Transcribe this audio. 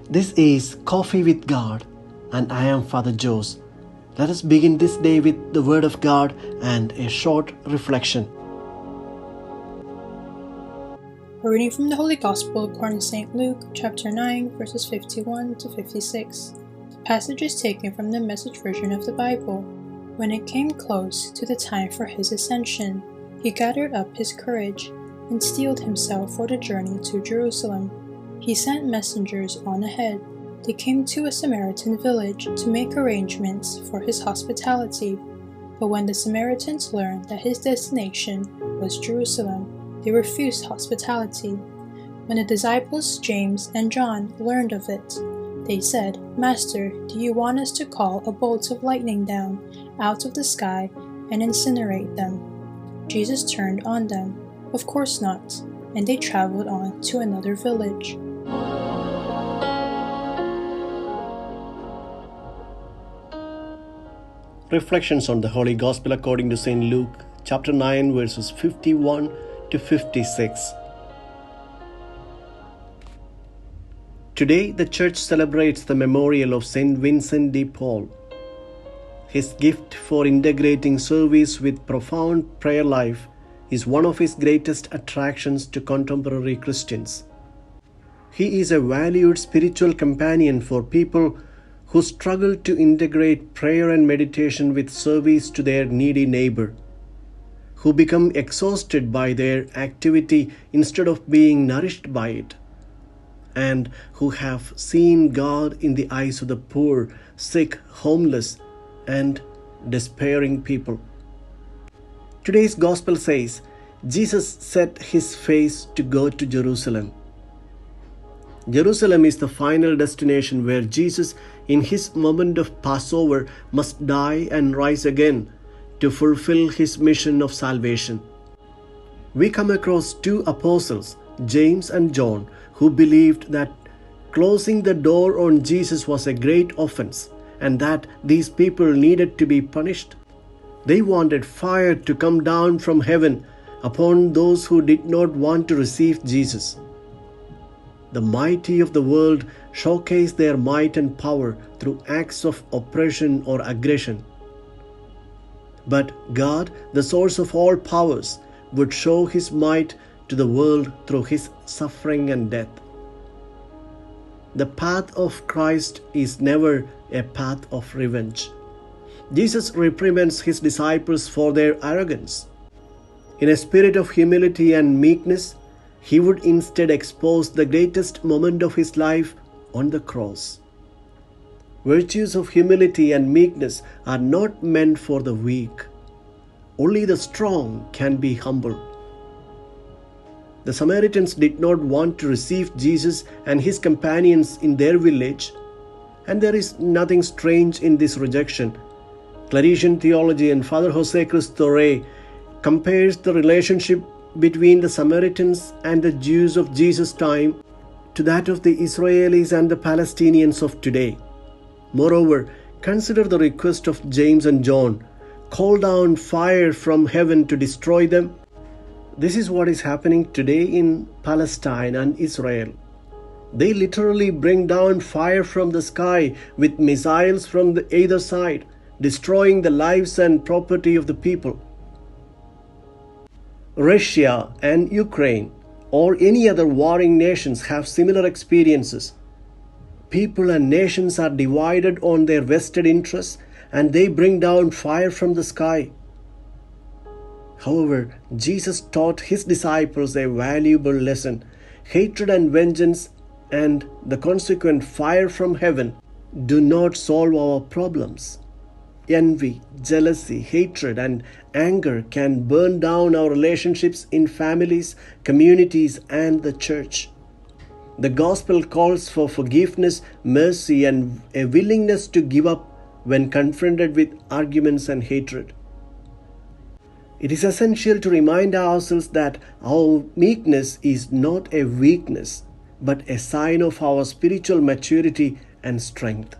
This is Coffee with God, and I am Father Jose. Let us begin this day with the Word of God and a short reflection. A reading from the Holy Gospel according to St. Luke, chapter 9, verses 51 to 56. The passage is taken from the Message version of the Bible. When it came close to the time for his ascension, he gathered up his courage and steeled himself for the journey to Jerusalem. He sent messengers on ahead. They came to a Samaritan village to make arrangements for his hospitality. But when the Samaritans learned that his destination was Jerusalem, they refused hospitality. When the disciples James and John learned of it, they said, "Master, do you want us to call a bolt of lightning down out of the sky and incinerate them?" Jesus turned on them, "Of course not," and they traveled on to another village. Reflections on the Holy Gospel according to St. Luke, chapter 9, verses 51 to 56. Today, the Church celebrates the memorial of St.Vincent de Paul. His gift for integrating service with profound prayer life is one of his greatest attractions to contemporary Christians. He is a valued spiritual companion for people who struggle to integrate prayer and meditation with service to their needy neighbor, who become exhausted by their activity instead of being nourished by it, and who have seen God in the eyes of the poor, sick, homeless, and despairing people. Today's Gospel says, Jesus set his face to go to Jerusalem. Jerusalem is the final destination where Jesus, in his moment of Passover, must die and rise again to fulfill his mission of salvation. We come across two apostles, James and John, who believed that closing the door on Jesus was a great offence and that these people needed to be punished. They wanted fire to come down from heaven upon those who did not want to receive Jesus. The mighty of the world showcase their might and power through acts of oppression or aggression. But God, the source of all powers, would show his might to the world through his suffering and death. The path of Christ is never a path of revenge. Jesus reprimands his disciples for their arrogance. In a spirit of humility and meekness, he would instead expose the greatest moment of his life on the cross. Virtues of humility and meekness are not meant for the weak. Only the strong can be humble. The Samaritans did not want to receive Jesus and his companions in their village, and there is nothing strange in this rejection. Claretian theologian Father Jose Cristo compares the relationship between the Samaritans and the Jews of Jesus' time to that of the Israelis and the Palestinians of today. Moreover, consider the request of James and John, "Call down fire from heaven to destroy them." This is what is happening today in Palestine and Israel. They literally bring down fire from the sky with missiles from either side, destroying the lives and property of the people. Russia and Ukraine or any other warring nations have similar experiences. People and nations are divided on their vested interests and they bring down fire from the sky. However, Jesus taught his disciples a valuable lesson. Hatred and vengeance and the consequent fire from heaven do not solve our problems. Envy, jealousy, hatred, and anger can burn down our relationships in families, communities, and the church. The gospel calls for forgiveness, mercy, and a willingness to give up when confronted with arguments and hatred. It is essential to remind ourselves that our meekness is not a weakness, but a sign of our spiritual maturity and strength.